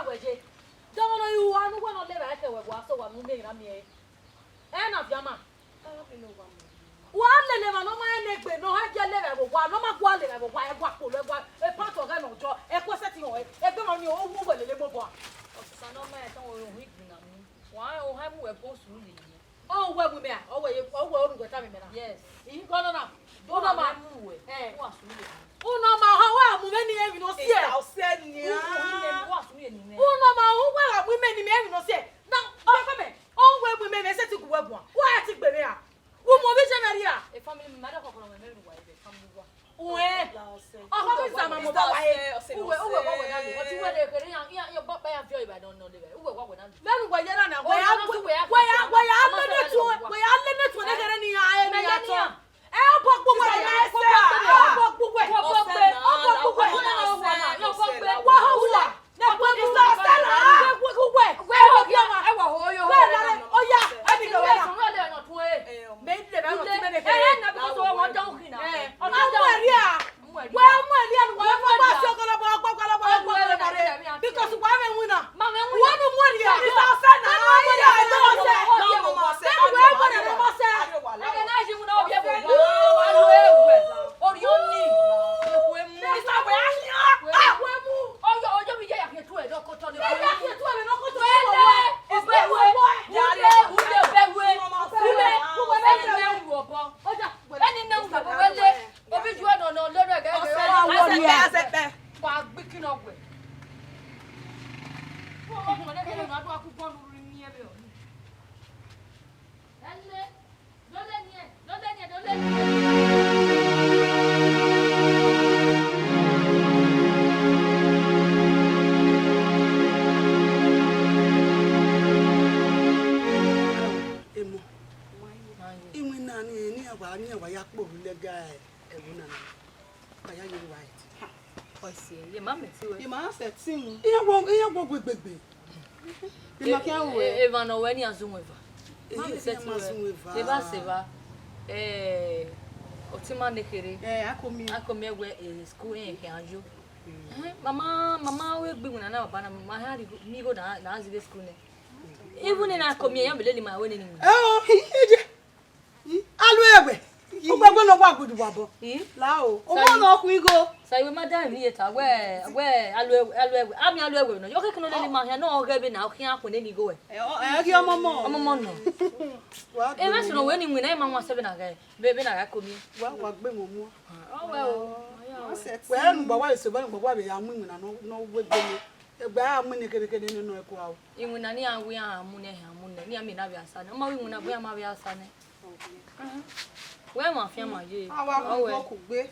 na weje. Don't know you are no one on the back of what so one moving on me. And of Yama. One level no my neck, no hard level, one no more level, why a part of them or draw a setting away, a bit on your own move a little more. Son of man, don't weak me. Why, oh, I'm a post really. Oh, well, we may. Oh, well, go time. Yes. You got enough. Don't know my move. Eh, what's really? Oh, no, my how are many even no see. I'll send you. Oh, no, my how women in the no say. Now, oh, well, we may set to go up one. Why, I think, baby? Who more vision area? A family matter of a family way. Oh, eh, oh, how is that, my mother? Oh, what you were there, your butt by a joy, I don't know the way. What would I do? Then, why you're not where I'm limit to it, where I'm limit to any eye. Evan Oyeeee azumweva. Eva seva. Otenmwen nekere. Akomi we school in Kanjo. Mama we be na bana ma ha mi go na azige school ne. Even in akomi ya beleli ma we ni. Oh, eje. Alu Ugbo no wa gudu babo. La o. O mo no ku igo. Sai we madam ni eta we alu ami alu ewe no. Yo ke no le ma he no o ga bi na o kian ko ne ni go e. Ki omomo. Omomo no. E ma so no we ni mu na ma wa se bi na ga. Be na ga komi. Wa gbe mo mu. Oh we o. We nu gba wa se ba nu gba wa be ya mu na no we gbe ni. Egba amu ni kede ni no e ko awo. Imu na ni awu ya amu ne ha amu ne. Ni ami na bi asa ne. O ma wi mu na bo ya ma bi asa ne. Where my family? Oh, well, could be.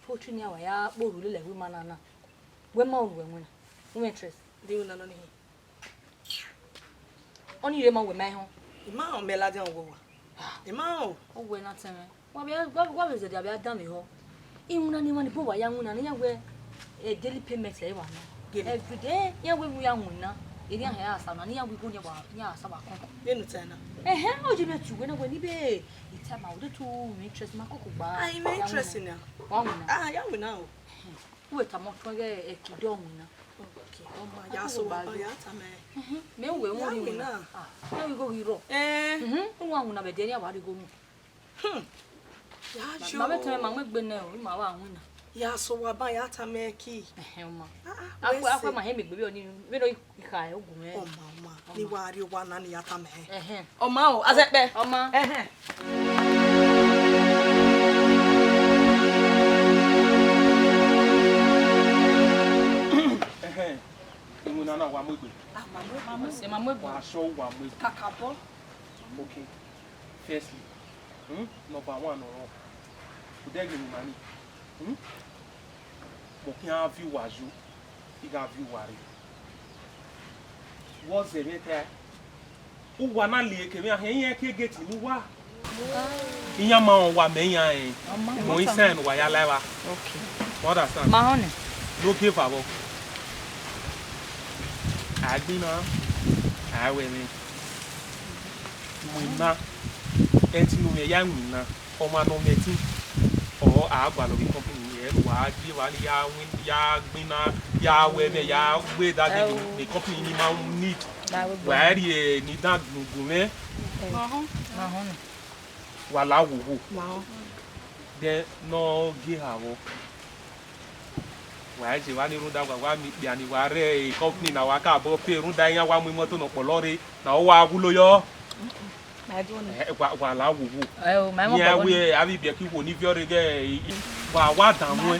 Poetry near where I will let women. When my women, interest, they will not know him. Only the man with my home. Ma on melody on go. Ma oh we na teme. What is it they have done me ho. Imuna ni mani po wa yangu na we daily payment e wa no. Every day ya we yangu na. Eri an ha asa na ya we go ne wa ya asa ba kon. Ye no tena. O je betu we na we ni be. Ita ma we to interest ma kokko ba. Ah, interest na. Wa na. Ah, ya we na o. We ta mo to ge e kido mu na. Okay. Oh my ya so ba ya ta me. Me we won ni na. Ah. Now we go hero. Who na be dey wa go mu. Ya sure. Ma be tell ma gbe na o ma wa hun na. Ya so wa ba ya ta me ki. Ma. Akwa ma he me gbe oni we no ika e ogun e. O ma. Ni wa ri wa na ni ya ta me. O ma o azepe. O ma. Nana wa mo gbe. Mama se mama gbe. Wa so wa mo. Kakabo. Okay. Firstly, number 1 no. Udeg ni mani. Mo kian view waju. Iga view wari. Wo ze mete. U wa na le ke mi ahen ke gate ni wa. Iyan ma on wa me yan e. Mo isen wa ya live. Okay. What understand? Ma hone. no give up. I been I will na enti no me ya nwina o ma no meti o agba no be company here wa di wa ya win ya gbina ya we me ya we that the company ni ma need wa ri ni da gungun me wa la wo de no gi hawo wa je wa ni runda wa mi bi ani wa re company na wa ka bo pe runda yan wa mu moto no polore na o wa gulo yo wa la wo ya we abi bi ki wo ni fiore ge wa dan mu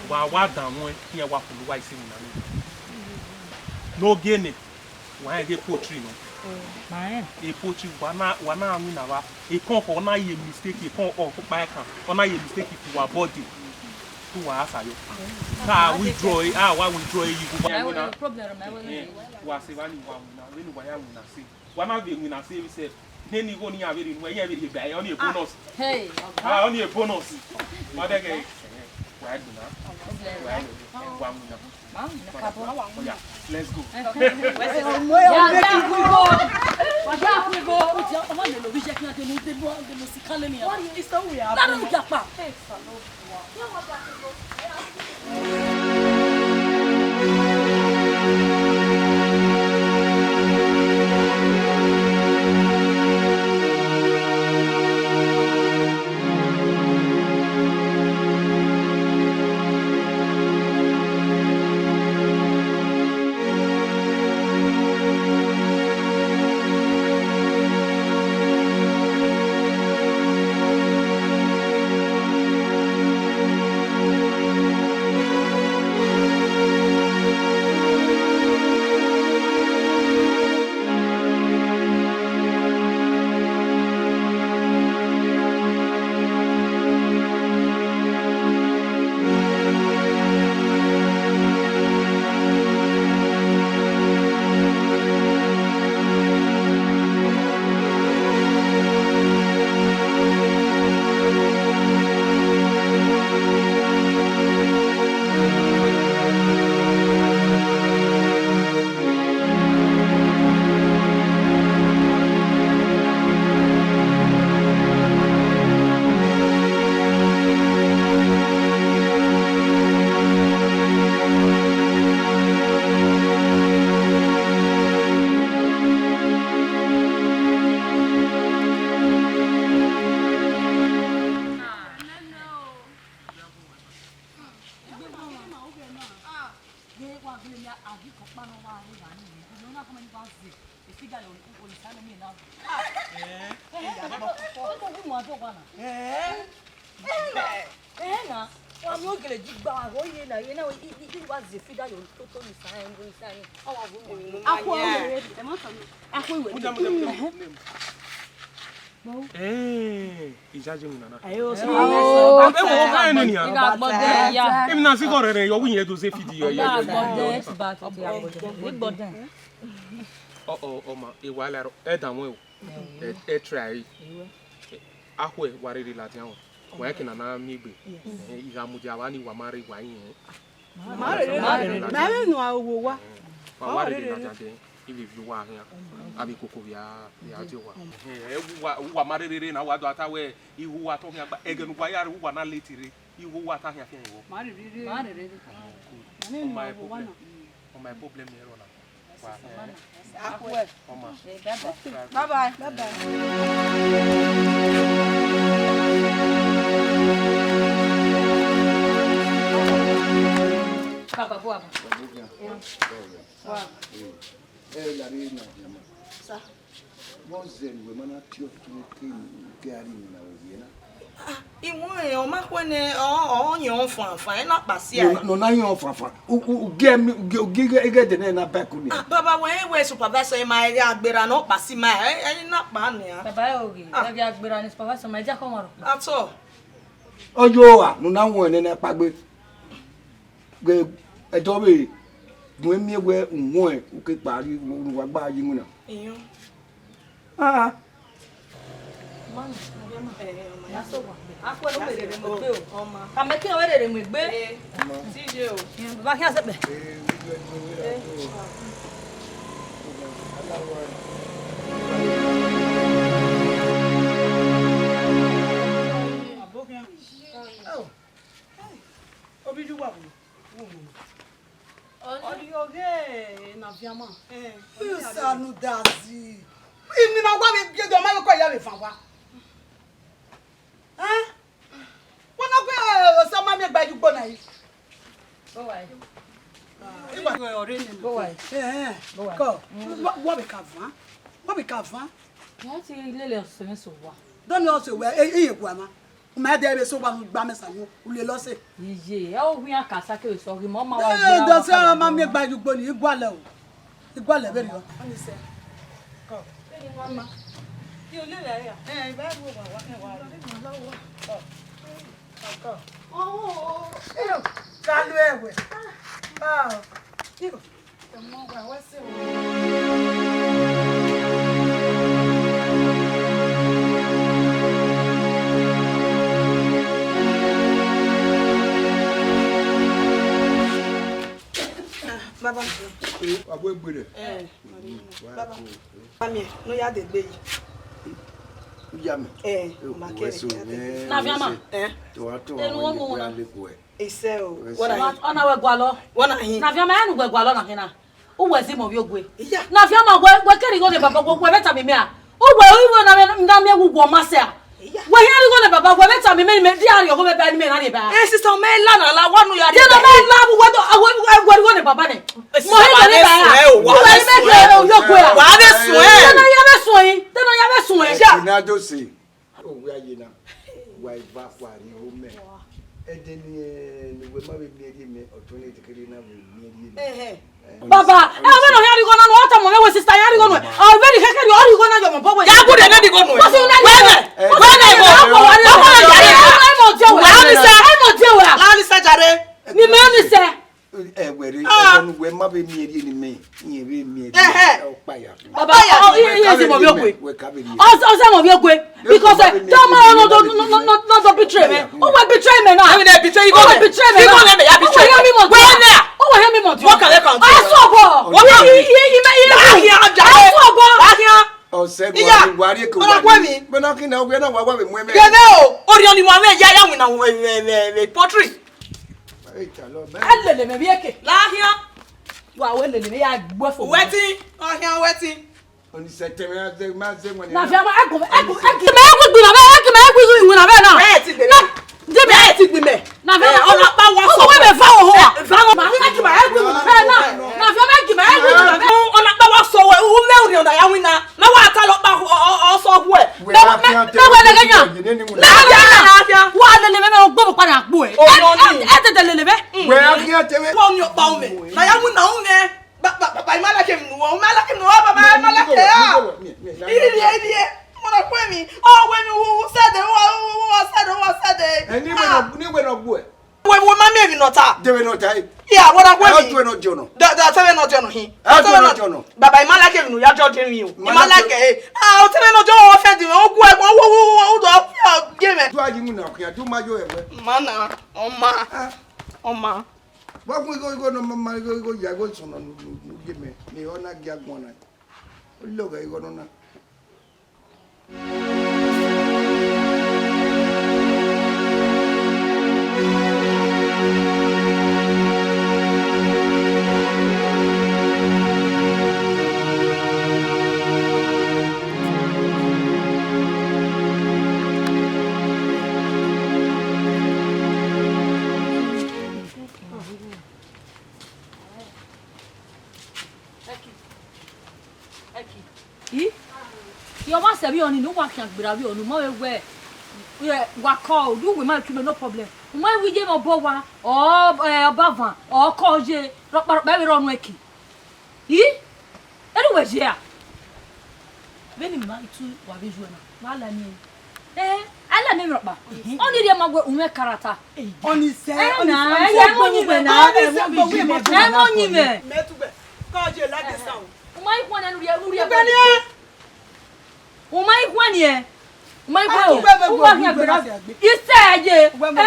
wa dan mu ya wa fulu wa isi mu na no gene wa ge poetry no e poetry wa na anu na wa e kon for na ye mistake e kon o ko pa kan o na ye mistake for wa body to wa asayo ka withdraw wa withdraw you go na problem wa se wa ni wa na we ni wa ya na se wa na be na se se ne ni go ni ya be ni wa ya be be ya oni e bonus hey oni e bonus ma de ke wa do na wa mu na let's go try ahwe wariri la tian wa ke na migbe iga mujawani wa mari wa yin mari no awo wa wariri la tian ibi vi wa hin abi koko ya ti wa mariri na wa do atawe ihu wa to hin agba egenu wa yare wa na letire ihu wa ta hin afian iwo mariri my problem here na bye bye. Papa, boa. La reina, ça. Bon, c'est le moment où tu es na oziena. Iwon o ma ko ne o yan fanfan na pasi a. No na yan fanfan. U ge de na back ni. Baba we supervisor e ma ere agbera na pasi ma e na pa ni a. Baba o ge ere agbera ni supervisor ma ja ko won ro. Ato. Ojo a no na won ne na pagbe. Ge ejo be mo mi we won e o ke pari wa gba yi mu na. Eyan. Mama, ya so wa. Akwa no be de mo gbe o. Ka me kin o de mo gbe. TJ o. Ba ki ase be. Oh. Obiju wa bu. Odi oge na fiama. You sanu dazi. Imi ma wa me biedo ma ko ya me fa wa. Wọ́n gbé ọ̀sán máa mi gba ìdúgbò náà yìí. Go why. Ìgbà ọ̀rẹ́ ni. Go why. Kọ́ wọ́n bí kàfán. Wọ́n bí kàfán. Ya ti ile le so me so wa. Dọ́ni ọ̀sẹ̀ wẹ̀ ẹ̀yẹ̀ kú àmà. Mo máa dẹ́ ebe so wa gba mẹ́sàn wo ulé lọ́sẹ̀. Iye, e o wi akasa ke so ri mo ma wa Ẹ dọ́sẹ̀ máa mi gba ìdúgbò ní ìgbàlẹ̀ o. Ìgbàlẹ̀ bẹ́ẹ̀ yọ. Oni se. Kọ́. Bẹ́ẹ̀ni wọ́n ma. Tí o lè rẹ̀ yà. Ìbá ẹ̀rù wà wá ní wà lọ́wọ́. Kálú ẹ̀wẹ̀. Ọmọ wa wá sí o. Baba. Abo egbere. Baba. Mami, no ya de gbe yi. Ujame. Ma kere. Na fiama. To Enu won mo na. Ise o. Ona we gwa lo. Wona hin. Na fiama enu gwe gwa lo na kina. O we si mo bi ogwe. Na fiama gwe keri go de baba gwe beta mi me a. O we na me gwo ma se a. We here go de baba gwe beta mi me di ari go be ba ni me na de ba. Sister me la na la wanu ya de. Ye no me la bu we go de baba ne. Mo he de ba ya. Wa me ke o yogwe a. Wa be sun e. Tena ya be sun yin. Tena ya be sun e. Ina do se. O we aye na. Wa iba kwari o me. Edeni we ma be mi me otoni tikiri na we mi. Baba, e we no here go na no ota mo me we sister here go no. O be di keke di ori go na yo mo bo we. Ya go de na di go no. Wọ́n sì ń lẹ́yìn Wẹ́ẹ̀mẹ̀. mo jàre. Ni me ni se. Were edeni we ma be mi ni me. Yin be mi. O pa ya. Baba, iye se mo bi ogwe. O se mo bi ogwe because tell me no do betray me. O we betray me now. I dey betray you go. Betray me. You go let me ya betray. Where na? O we hear me mo. What can I come? I saw bo. What can I saw bo. O se Iya, wari ko. Bọ́lá kọ́ mi. Bọ́lá kí na we na wa me me. Gẹ́gẹ́ o, ori oni mo ame ya ya wina we pottery. Alele me bi eke. Lahia. Wa we lele me ya gbo fo. Wetin? Ohia wetin? Oni se teme ma se woni. Na fi ama ego me gbi na be eke me gbi zu na be na. Ti de me. Di me ti gbi me. Na fi ama ona pa wo so. O we be fa wo ho a. Fa wo Ma eke me gbi na. Na fi ama eke me gbi na be. Ona pa wo so we u me ori ona ya wina. Na wa ta lo pa o so bu e. Na we le ganya. Na wa lele me o gbo padà gbo e. E tete lele be. We akia teme. Wo ni o pa o me. Na ya wina o me. Baba imala ke mu o mala ke mu o baba imala ke ya. Iye. Mona kwa mi. Oh we mi wo said Eni we no gbo e. We mama mi nota. De we no tai. Yeah, what kwa mi. We no jono. Da tell no jono hin. Jono. Baba imala ke nu ya jojo mi o. Imala ke. Ah, o tell no jono o fe di o ku e wo do ge me. Tu aji mu na kwa tu ma jo e we. Mana, oma. Wa ku go no mama go ya go so no ge me. Ni ona gya gbona. O lo ga go no na. Your master be on no one can be on no more where we call do we might no problem. When we give a bowa or bava or call je baby run weki. Anyway, yeah. Benin man too wa be juana. Wala ni. Ala me roba. Only dem agwe unwe karata. Oni se, oni se mo nyi me na. Mo nyi me. Metube. Ka je la de sound. O mai kwa na nuri. Beni. O mai kwa ni e. My boy, who are here? You say, yeah, when we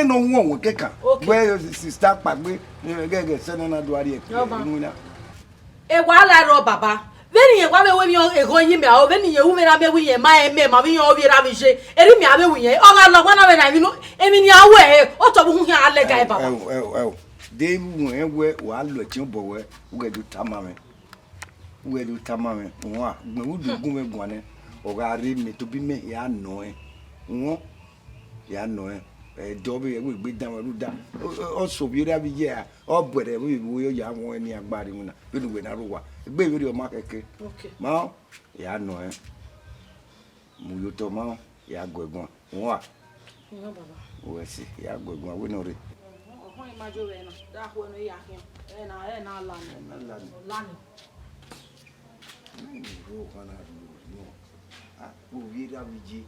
no one keka where sister pagbe gege senana duari e wala ro baba veni ye kwabe we mi ego yin me o veni ye wu me na me wi ye ma bi yan o bi ra mi se eri mi abe wi ye o ga lo kwa na me na mi no emi ni awe o to bu hu yan ale ga e baba de wu we wa lo ti bo we u ge du tamame wa gbe u du gun me gun ne o ga ri mi to bi me ya no e won ya no e dobe we gbe dan ru da o so bi ra bi je a o bere we yo ya won ni agbari una we nu we na ro wa gbe we ri o ma keke ma ya no e mu yo to ma ya gbegbon won wa baba we si ya gbegbon we no re o ho imajo we na da ho no ya hin na la ni ro kana no a o bi ra bi je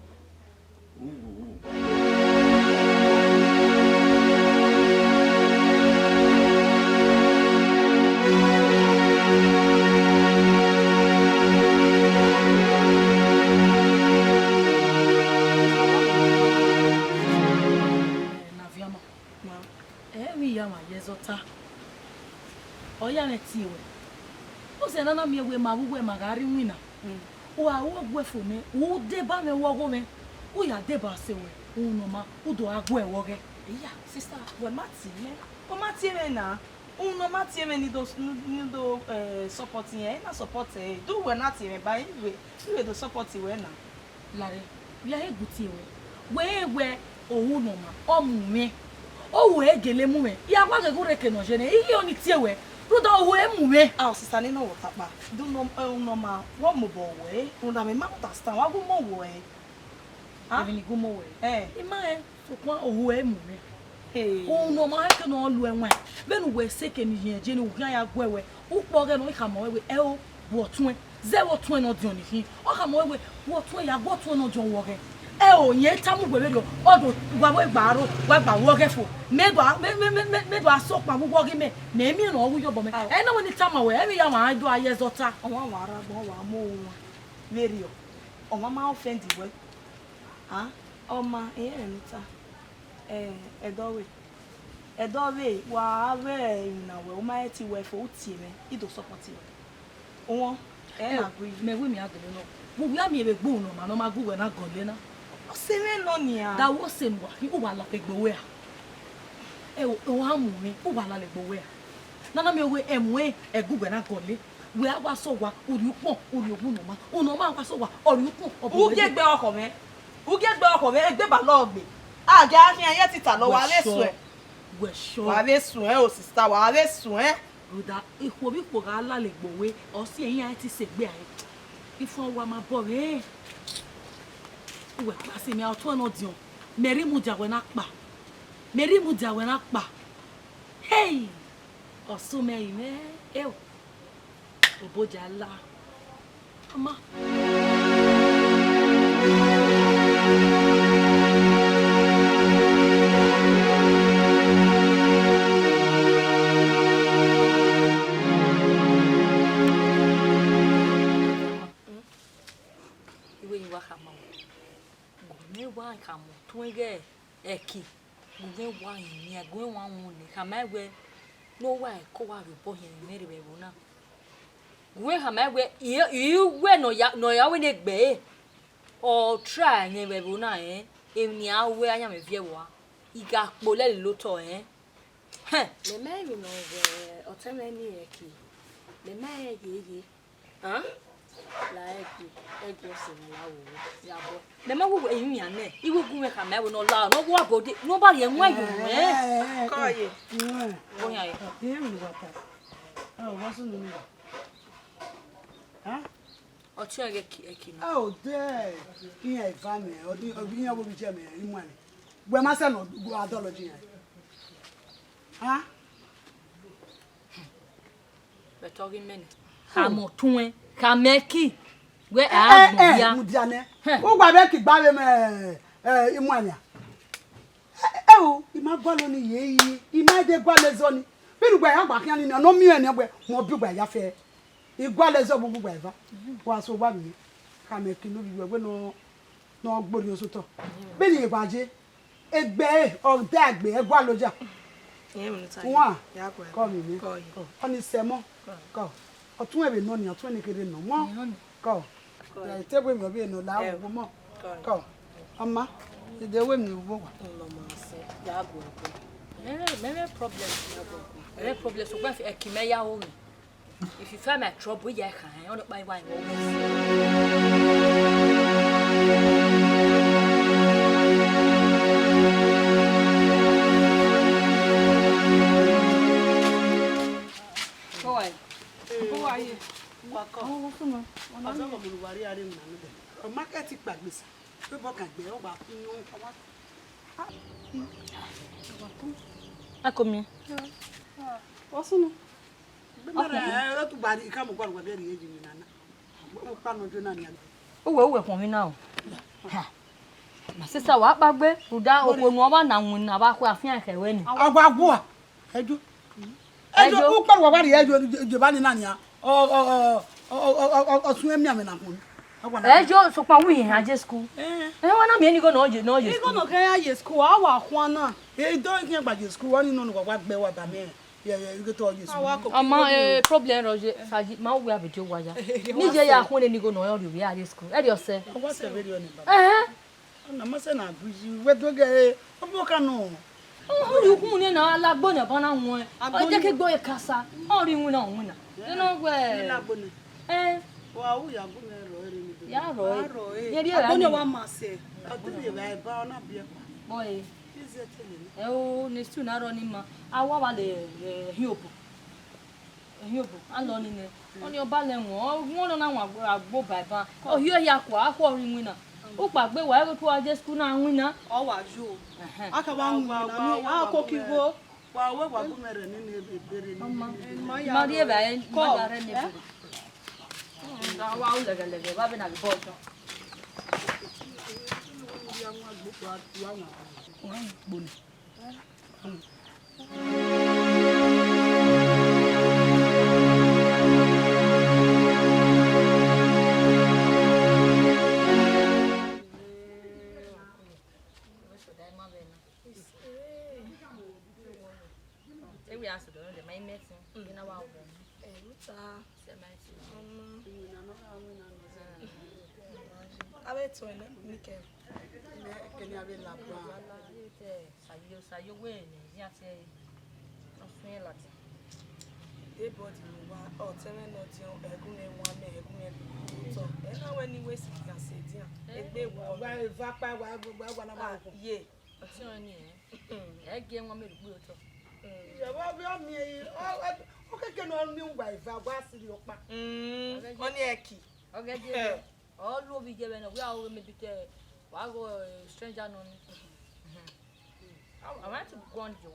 Yezota oya netiwe ose nana mi ewe ma wuwe magari wina o awo gwefo me o deba me wogo me o ya deba sewe o no ma o do agwe woge iya sister we mati me o mati me na o no mati me ni do support yen na support do we na ti me ba we do support we na lare ya eguti we owu no ma o mu me o wo egele mu me ya kwa ge gore ke no je ne ihe oni tie we ruda o wo emu me ah sister ni no wo tapa do no ma wo mo bo we unda me ma understand wa go mo wo ah even go mo we ima so kwa o wo emu me o no ma ke no lu enwa be no we seke ni yen je ni o ya gwewe o po ge no ka mo we o bo tun 0 no di oni hin o ka mo we wo tun ya go tun no jo wo ge o ye tamu gbere do odo gba bo gbaro gba wo ge fo me do aso pa wo ge me na emi no wo yo bo me na woni tama we emi ya wa do ayezota won wa ara gbon wa mo won very o ma offend we Oma nta edowe wa ave na we o ma ti we fo tie me ido support you won na agree me we mi agele no mo wi ami ebe gbo no ma no ma gbo we na gole na o se me no ni a da wo se mo o wa la pe gbowe a o ha mu mi o wa la le gbowe a nana mi we emwe egbo we na gole we a wa so wa ori ogun no ma wa so wa ori upon u ge gbe oko me egbe ba lo gbe a ja fi aye ti ta lo wa le sun e we sure wa le sun e o sister wa le sun e Ruda ipo bi po ga la le gbowe o si eyin a ti segbe aye ifon wa ma bo re we class mi auto no dion meri mu jawe na pa hey o so me ime o boja la ama wa kamo twenge eki gwe wa yin gwe wa won ni kama gwe no wa ko wa rubo hin mere be bona gwe kama gwe we no ya we ne gbe o try ni be bona eni awe anya me vie wa iga po le lo to le me mi no we Otenmwen ni eki le me ye like eggosi na lawo ya bo le ma wo eyin ya ne iwo gun me kama we no la no wo abode no ba ye nwa yo ko ye o ya ye mi wata wa so no o ti eki oh there iya ifame odi yan bo bi je me imu ani gbe ma se no adology yan be talking minute kamo tun kameki we abuya mudiane o gba be ki gba me imu ani o ima gba lo ni yeyi ima de gba lezo ni binu gba ya gba kan ni no mi eni gbe mo bi gba ya fe igwa lezo gbogbo gba eva wa so gba mi kameki lo bi we no gbori oso to be ni ibaje egbe o dagbe egwa loja wa ko mi ni oni semo ko otun ebe no ni otun ni kere no mo ko tebe mi obi no la wo mo ko ama de we mi wo wa no mo se ya go me problem me problem so gba fi ekime ya wo mi if you find my trouble ya kan on by wine wo o market pagbesa pe bo kan gbe o ba fun o wa akomi osunu be mara o tu bari ka mo gwa gwa be ri eji mi nana o pa no jo na ni o we fun mi na o ma sister wa pagbe ruda oponu oba na wun na ba ko afin akewe ni agwagwo a ejo o pa gwa ri ejo je ba ni na ni a o sun emi amena kun ejo so pa wi aje school wa na mi eni go no je school go no kan aje school a wa kwon na do kin gbaje school won ni no gwa gbe wa ba me you go to aje school ama problem roje saji ma we abejo waja ni je ya kwon ni go no yo ri aje school e di ose wa se very on baba na ma se na buji we do ge obo kanu o ri kun ni na alagbo na bona won o je ke gbo e kasa o ri won na no gwe ni lagbo ni wa wu ya bu me ro eri mi do ya ro ye ri agbo ni wa ma se adiri ba na bi boy ize tele o ni stu na ro ni ma awa wa le hiopo alo ni ne oni oba le won na won agbo baba o hio ya kwa akwo ri win na o pa gbe wa to aje school na win na o wa ju aka wa win na ni akokiwo wa we wa bu mere ni ebere ni ma ri e ba ma ga re ni wa u lege wa be na bo so ya wa gbo wa gboni we ask the my medicine. You know what? I bet to Nickel. Can you have a lap? You win. Yes, I feel like They bought you or tell me not your egg one egg. So, and now when you waste it, can say, dear, they were very vapor. Yeah, what's your name? I gave 1 minute. Okay, can only wife. I was your back. Only a key. Okay, all will be given a well, maybe I go stranger on. I want to go on you.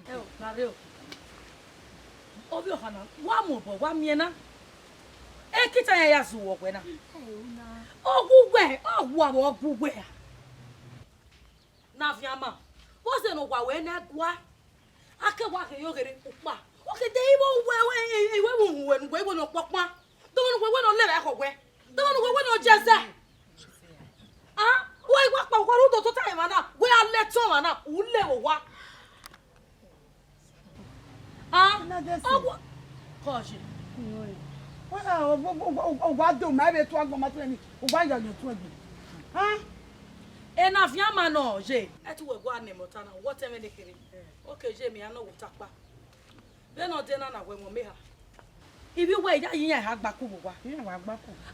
Oh, Mario. Obi Ohana, one more, 1 minute. E kita ya yasu wo kwena. Ogugwe, ogwa wo ogugwe. Na fiama. Wo se no gwa we na gwa. Ake wa ke yo gere pupa. O ke de iwo we no popa. Do no we no le ko gwe. Do no we no jese. Ah, we gwa pa kwa ru to time na. We a le ton na, u le wo wa. Ah, oh, gosh. What do my to go my training? Why are you 20? Huh? Enough yama no, Jay. At work one name or Tana, whatever they can. Okay, Jamie, I know what tapa. Then or dinner when we have. If you wait, I have Baku.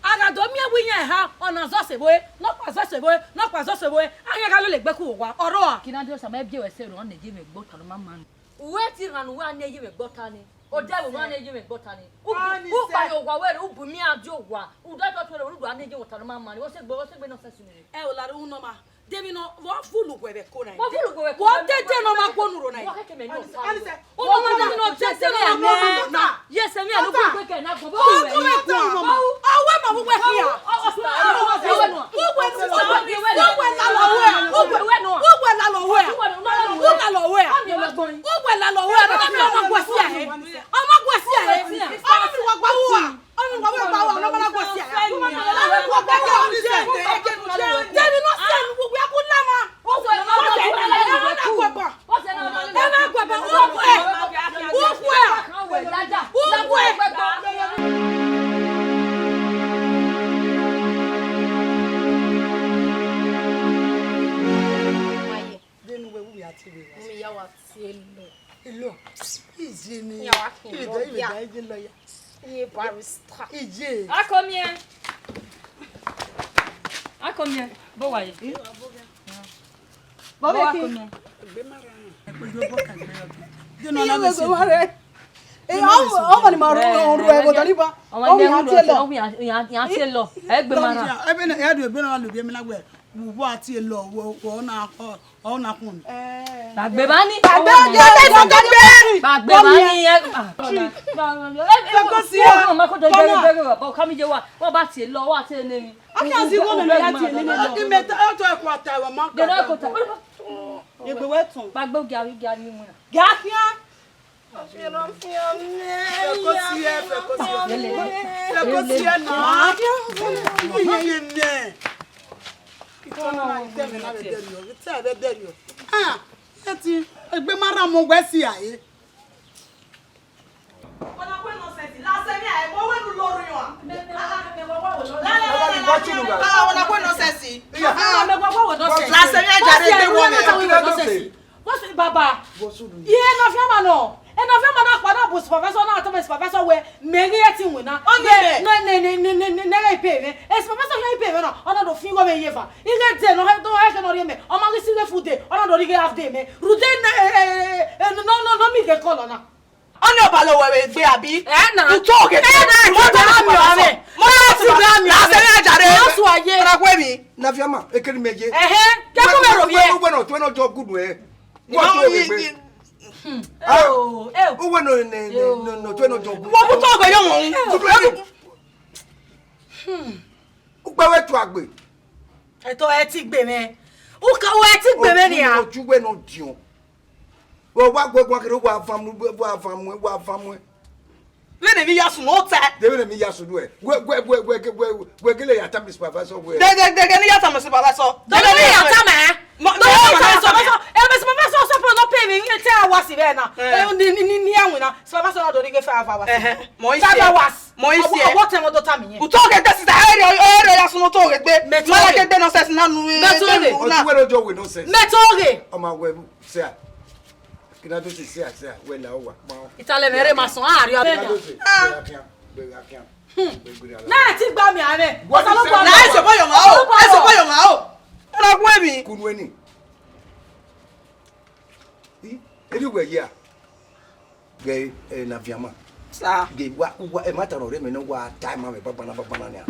I got Domia we have on a Zossaway, not Possessaway, not Possessaway. I got like Baku or Can I do some maybe I said on the Jimmy boat on my man? Waiting on 1 year with botany, or devil 1 year with botany. Who by your way, who put me out your one, who died not to run a year with my money? What's it? What's it? No assassinate. El la Unoma. Devino, what fool were the corner? What did they know my corner? What can I know? Oh, no, just a minute. Yes, I mean, look at that. À combien? Bon, voyez. Bon, combien? Baba, yeah, no, Fiamano. And of them are not was professor, not Thomas Professor, where many at him winner. No, pay. As Professor Pay, on the finger may ever. You get there, no, I cannot hear me. On my single food day, on the regular half day, me. Ruden, no, me the color. On your ballow, baby. And now, talk it. Let me just know that. They will me just do it. Where get ya time this professor where. They get ya time this professor. Don't me ya time. Ma si be na. Ni anwina. Supervisor do ringe 5 hours. Mo isi. 5 hours. Mo isi. What time do ta mi yen? Uto ke tesi ta ere ya suno to gbe. Mala ke de no sense na nu. Otuwero jo we no sense. Metonge. O ma we say. Kina to say we la o wa. Itale mere ma son ari o be na. Na ti gba mi ame. O sa lo gba. Na e se boyo ma o. E se boyo ma o. Ona ku emi. Kunu eni. Anyway, yeah. Gay na viama. Sa. Gay wa e mata no re me no wa time me papa na nia.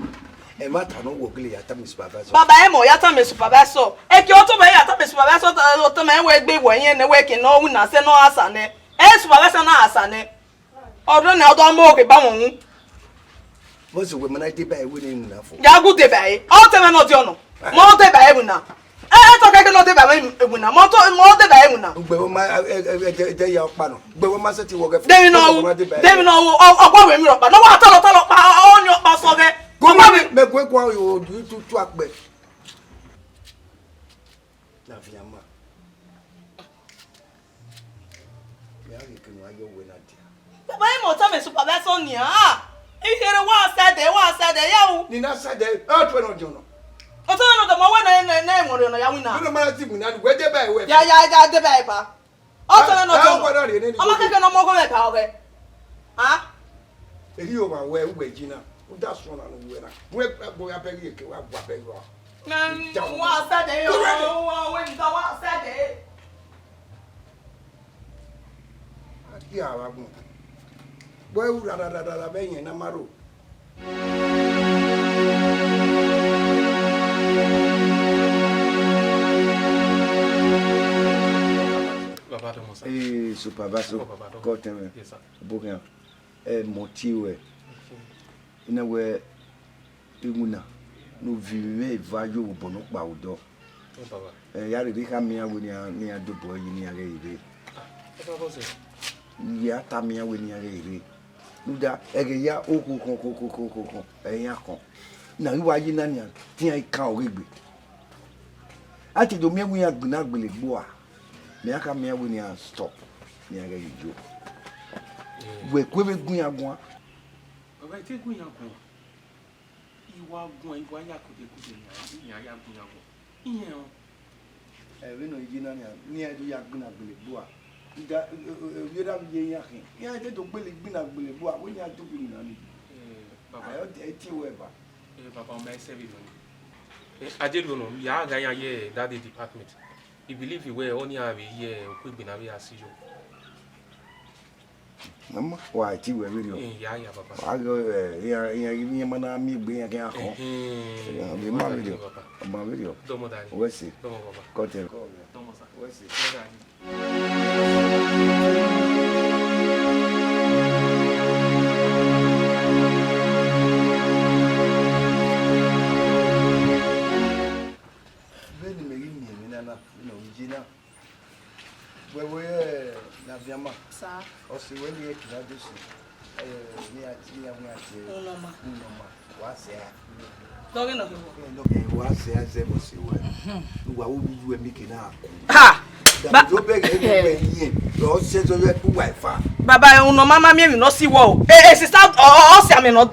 E mata no wo gele ya ta me supervisor. Baba e mo ya ta me supervisor. E ki o to be ya ta me supervisor to me we gbe wo yen ne we ki no wu na se no asa ne. E supervisor na asa ne. Odo na odo mo ke ba won. Mo se we mana te ba e we ni na fo. Ya gu te ba e. O te me no ti ono. Mo te ba e mu na. To ke no te ba e mu na. Mo te ba e mu na. Gbe wo ma je ya pa no. Gbe wo ma se ti wo ge. Demi no ogbo we mi ro pa. No wa tolo pa o ni o pa so ge. Go me gwe kwa yo tu akpe. Na viama. Ya ri kinu ayo we na dia. Baba e mo ta me supervisor ni ha. E here wa sa de ya wu. Ni na sa de o to no jono. O to no to mo we na enwore no ya wi na. No ma ti mu na we de ba e we. Ya de ba e pa. O to no jono. O ma keke no mo go me pa o ge. Ha? Eri o ma we ugbe jina. O da so na no we na. We go ya pegi ke wa gwa pegi wa. Wa sa de yo. We nta wa sa de. Aki ara gun. Boy u ra be yen na maro. Supervisor. Otenmwen. Yes, sir. Bokan. Motiwe. Ina we iguna. No vive vajo bono pa odo. Baba. Ya ri ka mi awo ni adobo yi ni are ire. Baba se. Ya ta mi awo ni are ire. Nuda ege ya okokokokokokoko. Eyan kan. Na ri wa yi na ni ti an kan oregbe. Ati do mi ewu ya gbina gbele gbo a. Me aka me awo ni a stop. Ni are ijo. We kwebe gun ya gun. Baba ti gun ya gun. Iwa gun iwa ya kude ni ya gun ya gun. Iyen o. We no yi na ni a do ya gbina gbele gbo a. Ida we da ye ya kin. Ya de do gbele gbina gbele gbo a. We ya do bi na ni. Baba. Ayo ti we ba. Papa, my service. I did go on. Ya ga ye that the department. You believe you were only have a year or could be na be as you. Mama, why ti we video? Ya papa. I go here me mana mi gbe yan kan ko. Be ma video. Ma video. Domo dani. We see. Domo baba. Kote. Domo sa. We see. Na viama. Sa. O se we ni e kira do se. Ni ati Unoma. Wa se a. Doge no. No ke wa se a se mo se we. Wa wo bi ju e mi ke na ko. Ha. Ba do be ge we yin. O se so we ku wifi. Baba unoma ma mi no si wo. Sister o se am no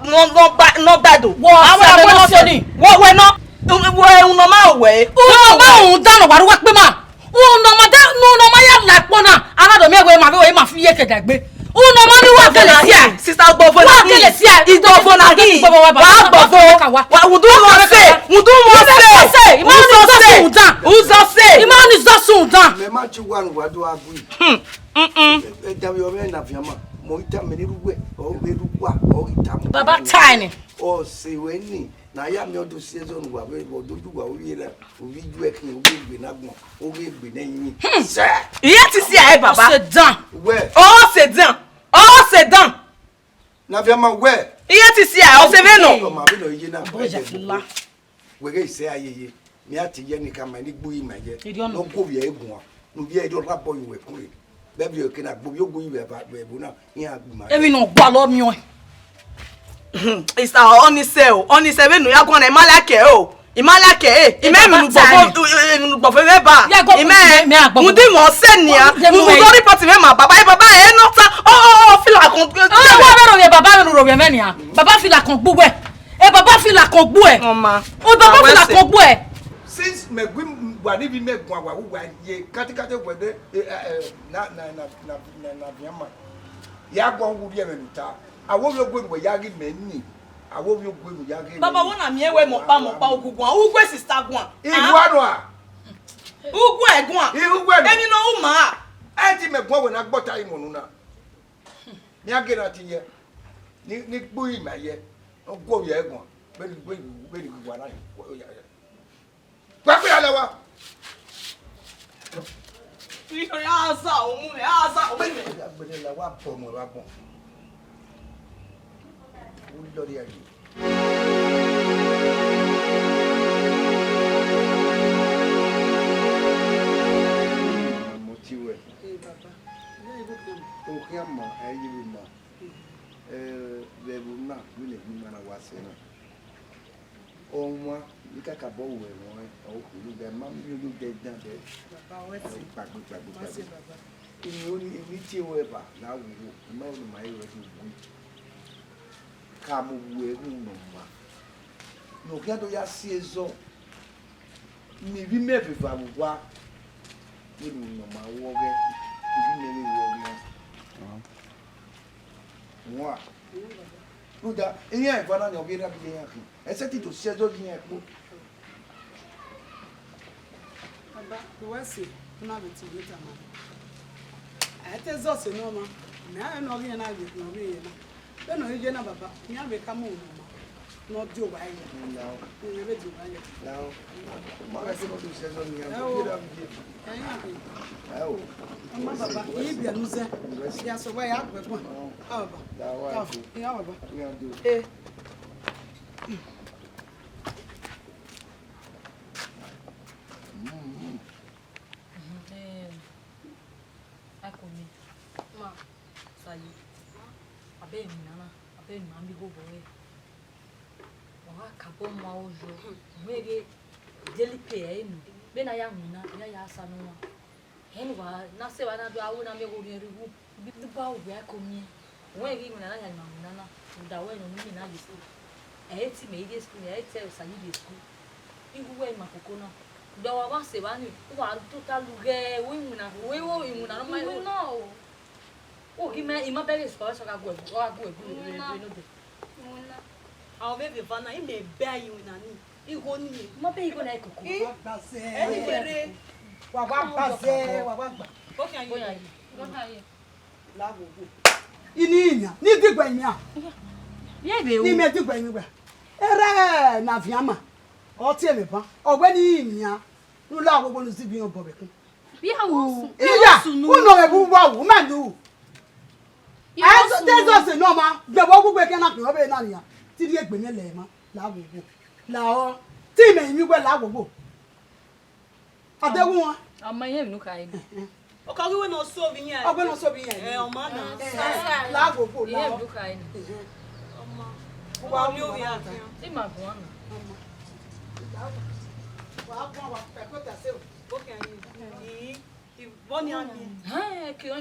bad o. Wo se ni. We no. Unoma we. Unoma un dano waru wa pe ma. Unoma ya la pona. Anado me we ma fi ye kedagbe. Unoma ni wa kele sia. Sister gbofo na. Wa kele sia. Igbofo na gi. Wa gbofo. Wa wudu mo se. Uzo se. Imani zo sundan. Me ma chi wan wa do agu. E da yo me na viama. Mo ita me ni ruwe. O be ruwa. O ita mo. Baba tiny. O se we ni. Na ya mi odo season wa we odoju wa ori re. Owi ju e kin owi gbe na gbon. Owi gbe na yin. Se. Iye ti si e baba. C'est dan. We. Oh c'est dan. Na viama we. Iye ti si e o se ve no. O ma be no yi na. Boja fila. We ge se ayeye. Mi ati ye ni ka ma ni gbo yi ma je. Idi ono. No go bi egun o. No bi e do rabo yi we kun re. Bebi o ke na gbo bi ogun yi we bu na. Yin agbi ma. Emi no gba lo mi o. It's our only sale. Only 7 no ya go na malake o. Imala ke ime mi gbofo meba ime mundi mo senia udori party me ma baba e no ta feel like wa be baba me menia baba feel like gbugbo e baba feel like gbugbo e mama o baba feel like gbugbo e since me gwa ni bi me gwa ye katikate gwede na biama ya gwa wuri e menuta awo yo gwe ya gi menni awo yo gwe ya gi baba wona mi ewe mo pa ogugun ugwe sister gwan igwa no a ugwe egwan emi no uma enti me gwa we na gbota imonu na mi agena ti ye ni gbo ima ye gwo ye egwan be ni gwa na kwa kwa lawa Iyo ya sa o mu me be la wa po mo wa bon o lori ari motiwe baba le ibo kan o kiama ayi ma le bu na mi le bi mana wa se na o mo ni ka bo we won o ku lu be ma mi lu de dan de baba we ti pagbo baba ini oni ni ti o eba na wo ma o ma yi ready wo ka mo wo e no ma no kia do ya si ezo mi bi me fe fa wa ni no ma wo ge bi me ni wo ge moi Luda, il y a un voilà, on vient bien. Et c'est tout, c'est d'autres bien. baba we si na be ti geta ma ate zo se no ma na no ge na ge no be ye na be no je na baba mi a be ka mo no ma no di o wa ye Now, ni be di wa ye now, ma se no c'est d'autres bien. On vient bien. Oh, ma baba yi bia nu ze ya so wa ya gbe gbon baba da wa. ya baba We are do. Akomi. Ma. Sayi. Abe mi nana. Abe mi ambi go boy. Wa kabo ma ojo. Mwege delipe e nu. Be na ya muna, ya sanu wa. Hen wa na se wa na do awu na me go ri ru. Bi ba o bi akomi. Mwege mi nana ya ma nana. Da we no mi na lisu. Ti me ide school, tell Sayi de school. Igu we ma kokona. Do wa se wa ni wa total ge we muna we wo imuna no mai no o ki me ima bele so so ka go no de muna awo be be fana ime be ayi una ni igo ni ma be igo na ikoko ba se eni kere wa ba se wa gba o kan yi go na ye la wo ini nya ni digba nya ye be o ni me digba nya gba ere na fiama o ti eme ban ogbeni nya nu la gbogbo nu si bi on bobe kun bi awu iya uno e bu wa wu ma nu aso tezo se no ma gbe bo gbogbo ke na pin obe na niya ti ri egbe mi le ma la gbogbo la o ti me mi gbe la gbogbo adegun won ama ye mi nu ka ye o ka we no so bi yen ogbe no so bi yen o ma na la gbogbo ye la mi nu ka ye wa mi o ya ti ma go na wa gbon wa pe ko ta se o o kan yi boni ami ha ke yo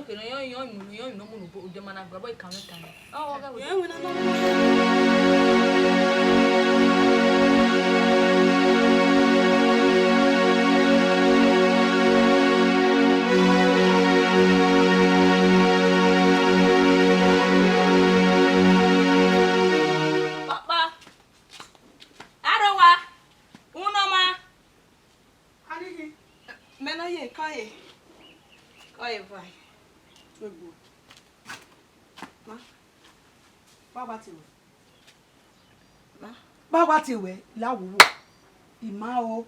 no mu no de mana gba boy kan kan o ga we yen we na no papa arowa unoma anigi mena ye kai vai gbogbo ma baba ti we ma baba ti we la wo ima o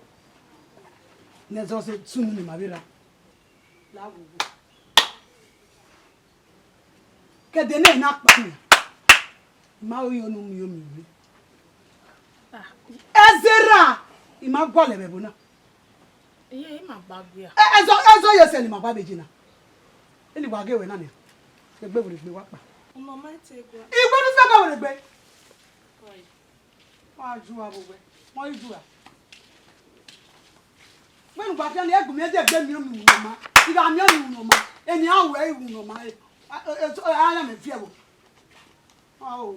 nezo se tunu ni mabira la wo kede ne na pa mi ima o yo nu mi o mi ri ezera ima gbole bebo na ye ma gbagbe a ezo ye se ni ma pa beji na eni wa gewe na ni egbe wo gbe wa pa ọmọ ma te gwa igbe nu se ka wo gbe wa ju wa gbogbo mo ju wa When we can get me there, get me no ma. If I'm young no ma, any how way no ma. I am a fear. Oh.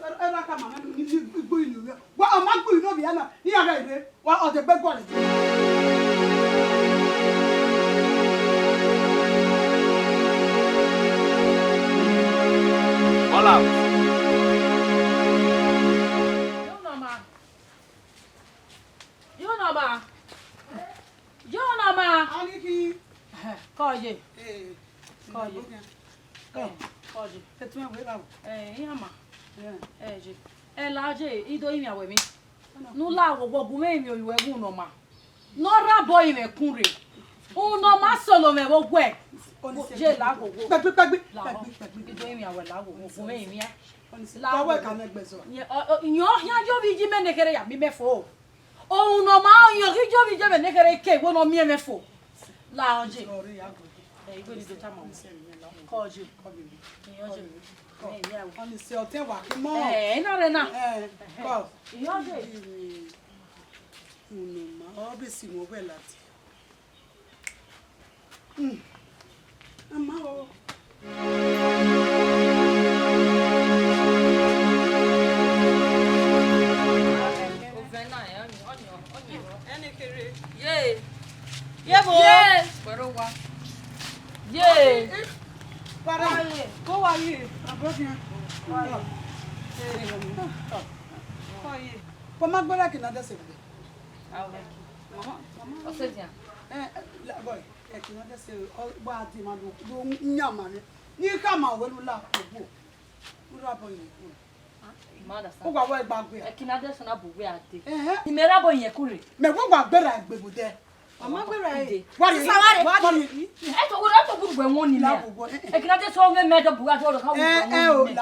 I come on, you go. What am I going to be? Here, what are the big quality? Voilà. Aniki. Koje. Koje. Koje. Petuma we ba. Yama. Je. Laje ido imi awe mi. Nu la wo gume mi oyiwe gun no ma. No ra boy me kunre. Uno ma solo me wo gwe. Je la gogo. Pegbe. Ido imi awe la gogo gume mi ya. La we kan egbeso. Yo jo bi ji me nekere ya bi me fo. Oh no ma yo ki jo bi je me nekere ke wo no mi me fo. La oje. Sorry ya go. Igwe ni do ta mo. Koje. Yoje. On se o te wa ki mo. Na re na. Ko. Yoje. Uno ma o be si mo we lati. Ama o. Para go wa yi abrokian. Po ma gbora ki na de se bi. O se dia. Boy, e ki na de se o ba ti ma do nyama ni. Ni ka ma we lu la po. Lu ra bo yi. Mother O gwa wa gbagbe. e kinade so na bugwe ade. Ni mera bo yen kure. Me wo gwa gbera egbebu de. Mama gbera e. Wari. E to gurugwe won ni na. E kinade so me me do bugwa so do ka wo.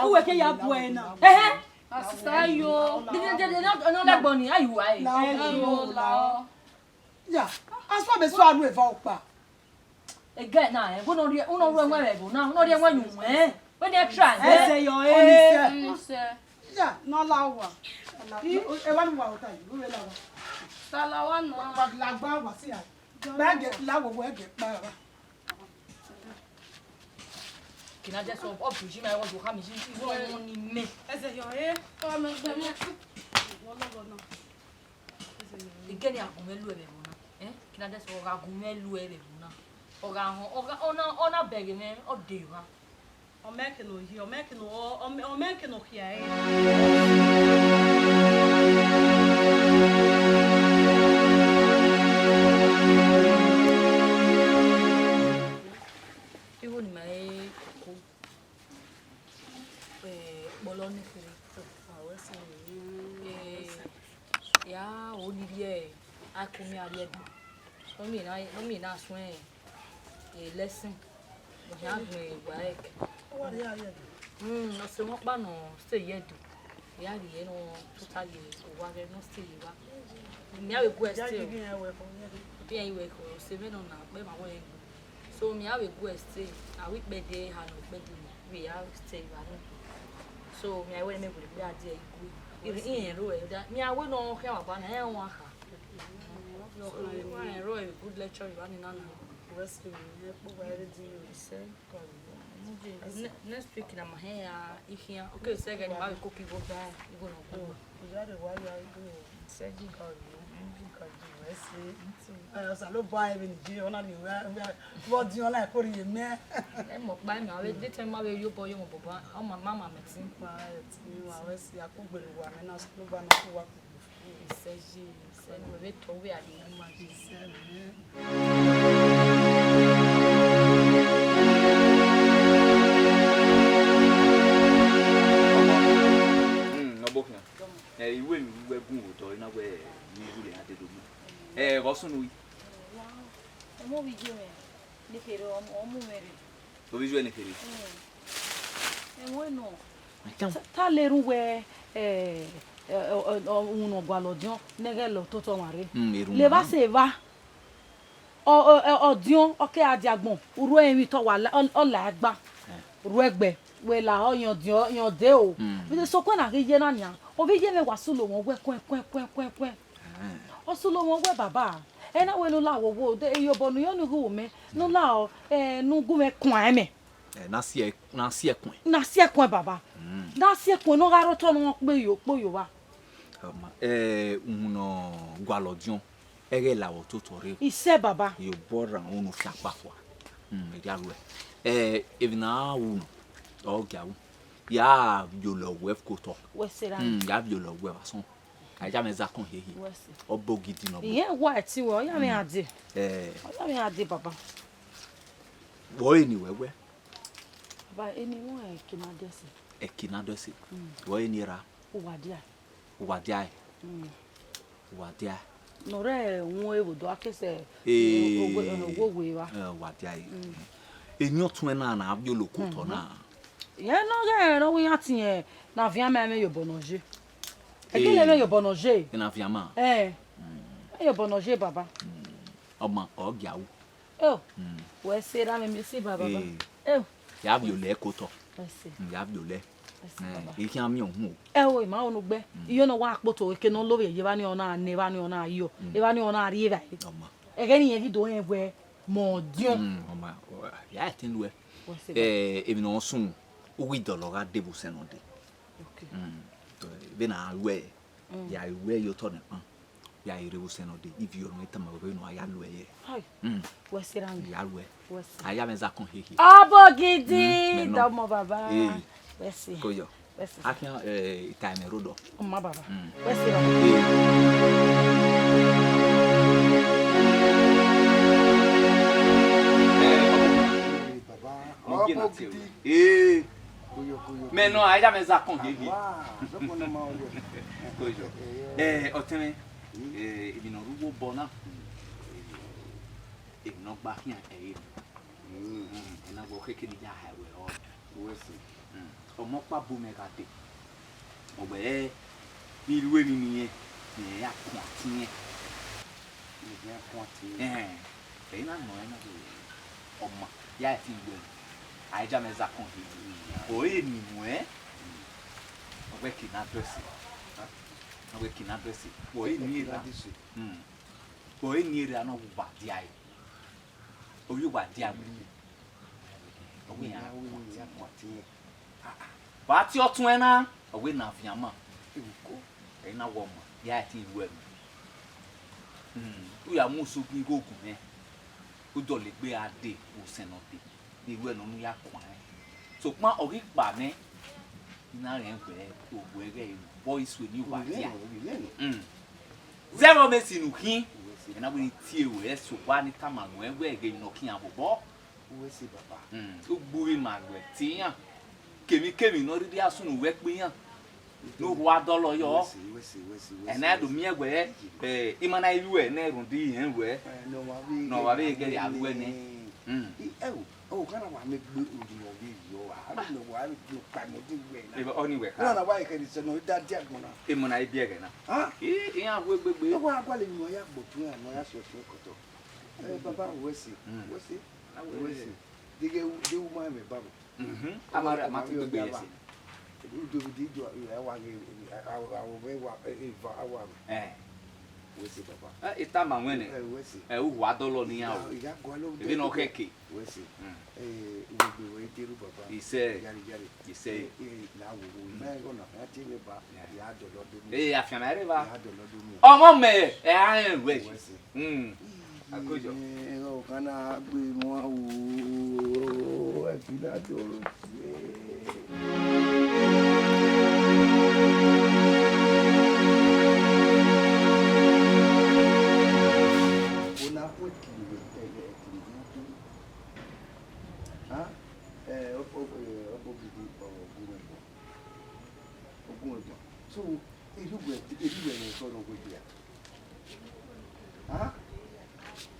O we ke ya bo e na. Asayo. Dide no la gboni ayu ai. La. Ya, aswa be so anu e va opa. E get na e uno ru enwe ebo na uno ri enwe nyu we dey try. Ese yo e. Ya, no la wa. E wa nu wa ota yi, we la wa. Salawa no. Wa la gba wa si ya. Ba ge la wo ge pa ba. Kinade so obuji ma e won do ka mi si won ni me. Ese yo e. O me gbe mo. Igeni agumelu ebe bona. Kinade so agumelu ebe bona. Ona beg me o de wa. O make no here. Iwo ni mai koko. Bolo ni kiri. Ya o ni die akumi ari ebi. Omi na sun lesson. Mo ja gbe work. Wa ri aye. No se won pa no stay yedu. Ya ri no totally so wa re no stay wa. Mi awe go stay. Bi en we ko se me no na pe ma won. So mi awe go stay. A week be dey ha no be we are stay wa no. So mi awe me go be ade igu. In ro e da mi awe no ke wa ba na e won ha. So ro e good lecture you ani na na. Next week na mahea ihia okay second ma ko ki go ba go no ko second call Sa lo ba e ni ji ona ni wo di ona ko ri me. E mo pa mi awe de time ma we yo boy mo boba o mama me tin Pa ti wa we si akogberu wa me na so ba na ko wa ko. seji se no we to we ade ma ji Iwe mi we gun o to ina we ni ru le ade do mu. Go sunu wi. Mo bi je me. Ni kere o mu mere. To bi ju ene kere. Mo no. Ta le ru we uno gwa lodion nege lo to mare. Le ba se va. Odion oke adiagbon. Uru emi to wa o la agba. Ru egbe. We la o yan de o. Bi so ko na ke je na nia. O bi je me wasulo won we kwen. Osulo mo we baba. Na we no la wo de yo bonu yo no hu me. No la no gu me kwan me. Na sie kwan. Na sie kwan baba. Na sie kwan no garo to no pe yo wa. Uno gualodion. Ere la wo totore. Ise baba. Yo bora unu fiapa kwa. Edialwe. Evina uno. Ogawu. Ya biolo wef koto. Wesera. Ya biolo wef ason. Aja me zakon hehi. Wese. Obogidi no. Ye wa ti wo ya me ade. Ya me ade baba. Wo ni wewe. Baba eni won ekinadesi. Ekinadesi. Wo ni ra. Uwadia. Uwadia. Nore won ewodo akese ogwe wa. Uwadia. Eni otun na biolo koto na. Ye no ge ro wi atin na via me yo bonoje. Ekele me yo bonoje. Na via ma. Yo bonoje baba. Oma ogyawu. We say ra me si baba. Ya biole koto. Wese. Ya biole. Iki ami ohun. O ma onu gbe. Iyo no wa apoto ke no lori ye ba ni ona ne ba ni ona ayo. E ba ni ona ari ba. Oma. Ege ni ye vi do yen we mo dion. Oma. Ya tinwe. Ebi no sun. Uwi dologa debu senode. Okay. Bena we. Ya we yo to ne pan. Ya irebu senode. If you no itama we no aya lo ye. Hai. We say ra me. Ya we. Wese. Aya me zakon hehi. Abogidi. Da mo baba. Wese. Koyo. Wese. Akia time rodo. Ma baba. Wese ra. Mais non, aya me zakon hehi. Koyo. Otenmwen. Ebi no rugo bona. Ebi no gba hian na go keke ni ja ha we o wesi omo pa bu me ga de ogbe ni ruwe ni niye ni ya kwa tin na no na do omo ya ti gbe aja me za kon hi o e ni mu ogbe ki na dress ogbe ki na dress o e ni ra o e ni ra no bu dia ai o yu wa dia mu owe ya kwatie ba ti otun na owe na afiama ebuko e na wo mo ya ti iwe mi ya mu so bi gogun me o do le gbe ade o senote ni iwe no nu ya kwa so pa ori pa me na re npe ogbo ere voice we ni wa dia zero mesi nu kin e na we ti ewe so pa ni tamanu egbe ege no kin abobo we se baba ugburi magwe tiyan kemi no ri asunu we pe yan no wa dolo yo we na do mi egbe imana ilu e na erun di yen we no wa be ge ya we ni o kana wa me gbe odumo bi yo wa no wa lo pa mo di we na e oni we na wa ke se no da dia gbona e mo na ibi ege na yan we gbegbe o wa le mo ya gbotun ya no ya so so koto baba we se dige de uma me babo amara ma ti gbegbe yesi do di do ya wa ge awo we wa eva awa we se baba ita ma nwene we se u wa dolo ni ya o ya go lo ebi no keke we se we deru baba ise la wo me go na ya ti me ba ya dolo do afian ere ba ya dolo do mi omo me ayen we akojo o kana gbe mo wo e fi la doro ona ko ki ogun so irugwe ni so no gbe ya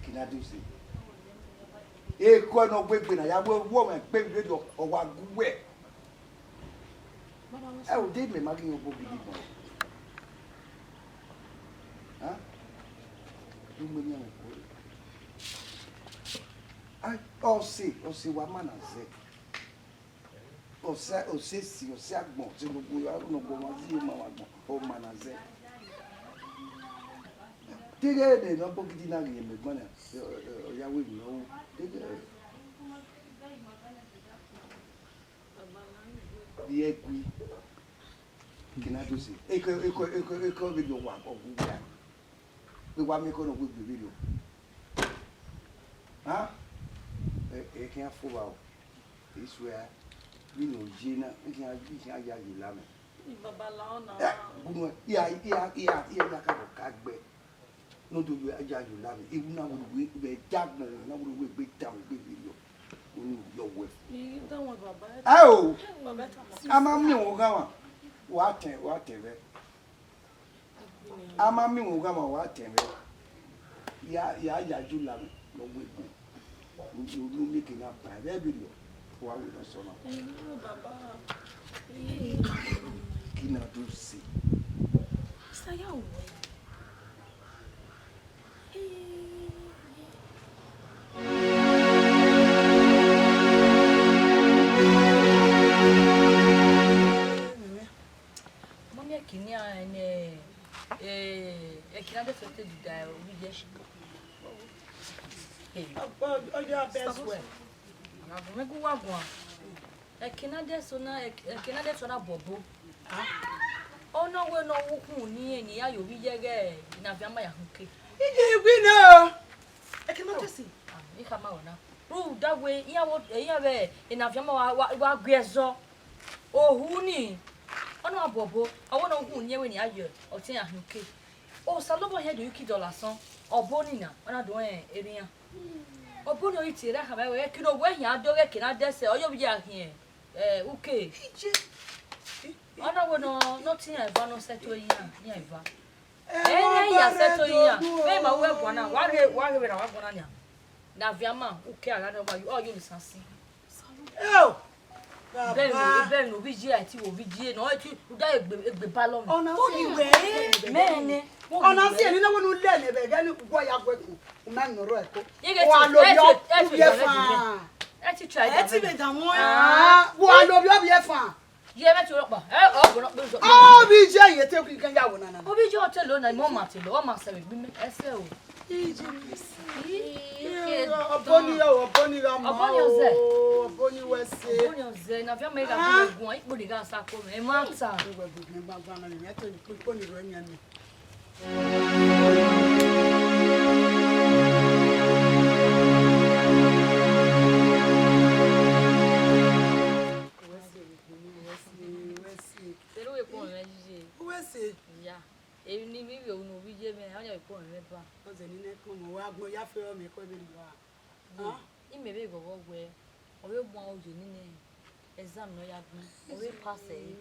kina do se e ko no gbegbe na ya wo me pe bi do o wa guwe e o de me magi o bo bi bo du me ni an ko ai o se wa mana ze o se si o se agbon ti gbogbo ya no gbo ma si ma wa gbon o mana ze Tigere no pokiti na ngi me gbona. Ya we no. Tigere. Ye kui. Kina to see. Eko video wa ogu ya. We wa me ko no we video. Ha? E can for this where we know Gina, we can ya you lame. Baba laona. Yeah, Kagbe. No do you aja you lame. Even now we be jack na we big down big video. We your way. You don't want Baba. Oh. Ama mi o ga wa. Wa ten we. Ama mi o ga ma wa ten we. Ya you lame. No we. You making up by that video. Why we don't so now? Baba. Kina do see. Saya uwe. Mami akini ane ekina de sote du da obi je shi. Oh, your best way. Na go wagwa. Ekina de so na bobo. Ono we no wuku ni eni ayo bi jege na fiama ya hunke. We know. Ekina tesi. Ikama ona. Ru that way iya be ina fiama wa gwezo. Ohu ni. Ono abobo. Awon ogun ni we ni ayo otin ya hunke. O salobo head you $1 oboni na ona do erian. Obono iti ra kama we kino we hia doge kina dese oyo bi ahie uke. Ona we no tin eva no seto yi ni eva. Ya seto yi. Me ma we gwana wa we na wa gwana nya. Na viama uke ara no ma you ni sansi. Oh. Ben no bi je ati wo bi je no ati da egbe balon. Ona si we. Mene. Ona si eni na wonu le ne be ga ni gbo ya gweku. O ma noro eko. Wa lo bi ye fa. Ati try. Eti be da mo. Wa lo bi ye fa. Ye me ti ropa. O no be so. Oh bi je ye te ku kan ya wo na na. Obi je hotel lo na mo ma ti lo, o ma se be mi ese o. Oponi ga ma. Oponi wese. Oponi oze na via me ga gun ipo de ga sa ko me ma ta. Gbagba na ni eto ni ko ni ro nya ni. Ni mi we onu bi je me anya ko me ba o ze ni ne ko mo wa gbo ya fe o me ko be lo I me be go we o we mo o je ni ne exam no ya bi o we pass e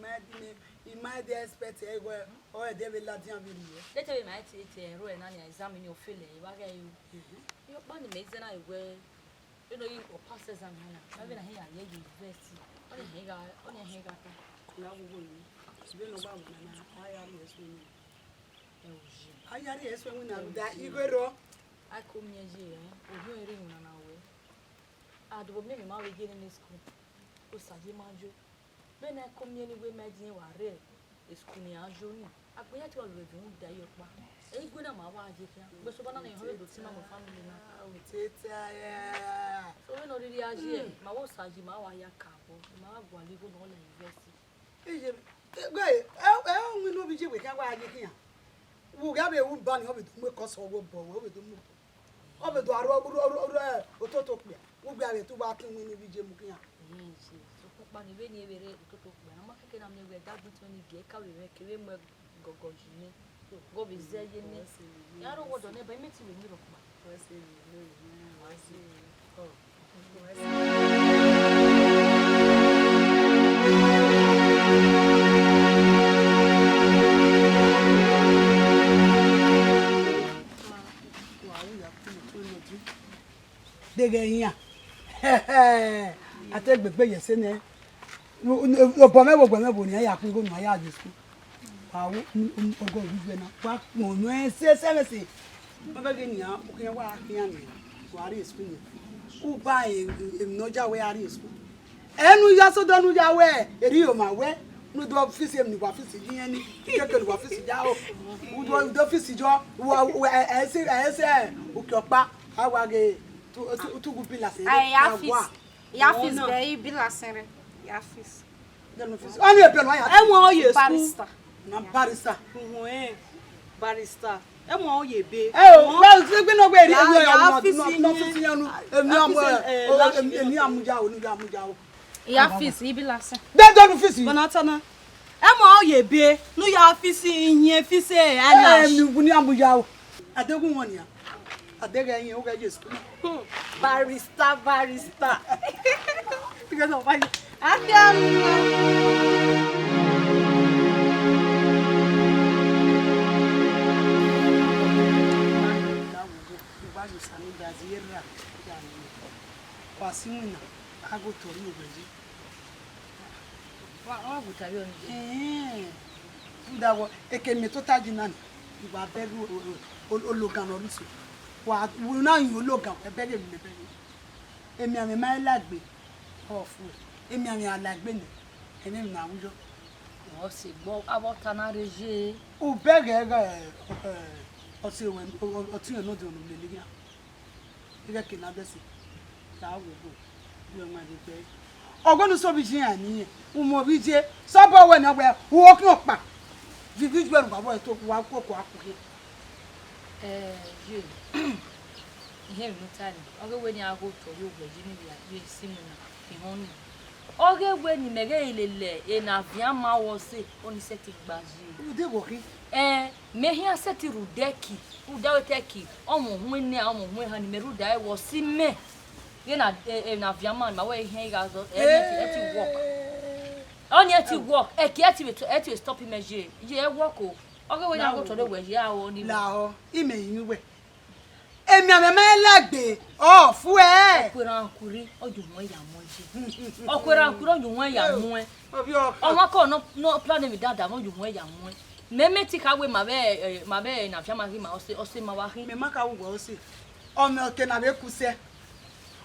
imagine expect e go o e de be la ti an bi ni let me my ti ero e na ni exam ni o fail e ba ga you you pa ni me ze na e we you know you o pass exam na na be na here ya university o ni he ga ta na wo ni be no ba mo na ayari eso ni ayari eso ni na da igoro akomye je obi ere ni na we adobo me ma we je ni school o saje majo be na akomye ni we medin wa re school ni ajo ni apoya ti o lo dun da yo pa e gbo na ma wa aje kan gbe so bana na yo do ti ma mo family na o tete ya so we no ri aje ma wo saje ma wa ya ka bo ma wa gwa le go no le university eje gbe nwi no bi je we kan wa aje kiyan wo ga be wu ba ni o be do mo ko so wo bo wo be do mo o be do aro ototo pe wo gba re to ba kin wi ni bi je mu kiyan se so ko pa ni we ni ewere ototo pe ama keke na me we da bi to ni ge ka we re kere mo gogo ji ni so go be ze ye ni ya ro wo do ne ba me ti we ni ro pa o se ni lo ni wa se o dege yan ate gbegbe yese ne obo mebo ni ya kun go no ya de school awo ogo gbegbe na wa mo no se mo be ni ya o ken wa kian ni wa ri school ni u ba e no ja we ari school enu ya so donu ja we eri o ma we no do office em ni office yin ni keke ni office ja o do office jo ese o ki opa awage tu gu pila se ya fis be bila sere ya fis dan office ani e pelo ya Enwe oye barista na barista barista. Enwe oye be. o se gbe no gbe ri Ya no office no office yanu emi amuja o ni amuja o ya fis bila sere de do office Bonatana. Enwe oye be. No ya office yin office ana. ni amuja o adegun won ni adega yin o ga je school Barista. because of why Wasimuna ago tori obeji wa butabi oni ndawo ekeme to taji nani igba beru ologan oriso wa na yin ologan ebere mi lebere emi ame ma lagbe ofu emi ame alagbe ni eni mi na wujo o se gbo abota na reje o bege o se we o ti no de onu le ni ige ke na besi ta wo go bi o ma de pe ogonu so bi jin ani umo bi je so bo we na we wo ki opa vivi gbe nu babo to wa ko akuke je ihe mi tani oge we ni ago to yo gbeji ni bi aye simu na ihon ni oge we ni mege ilele e na via ma wo se oni se ti gbaji de wo ki mehia se ti rudeki udawe teki omo hu ni omo hu ha ni meruda e wo si me ye na na via ma ma we ihe ga zo eti work oni eti work ki eti stop measure ye work o oge we ni ago to de we ya o ni la o ime yin we emi ame ma lagbe o fu e okwera nkuri oju won ya mo je okwera nkuri oju won ya mo e obi o ọmọ ko no plan mi dada mo ju won ya mo e meme ti ka we ma be na fiama ki ma o se ma wa ki me ma ka wo o se o me o ke na be kuse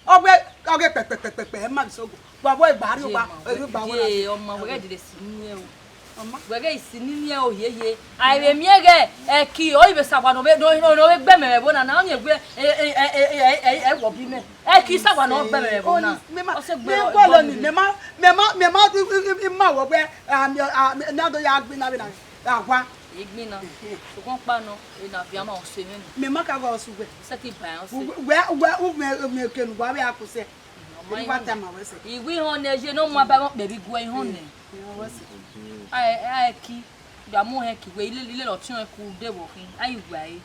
oge pepepepepe e ma so go babo igbari o ba gba wo je ọmọ we de si ni e o ọmọ we ge si ni e o yeye ai be mi ege ki o ibe sagwa no be gbe me bo na o ni egbe wo bi me ki sagwa no gbe me bo na o se gbe ko lo ni me ma wo gbe na do ya gbe na be na agwa igbina so kon pa no e na fiama o se ni me ma ka go su gbe se ti ba o se me ke nu gwa be akuse wa ta ma we se iwi hon ne je no mo ba mo pe bi gwa hon ne ai ki gba mo he ki we ile lo tun e ku de bo kin ai gwa yi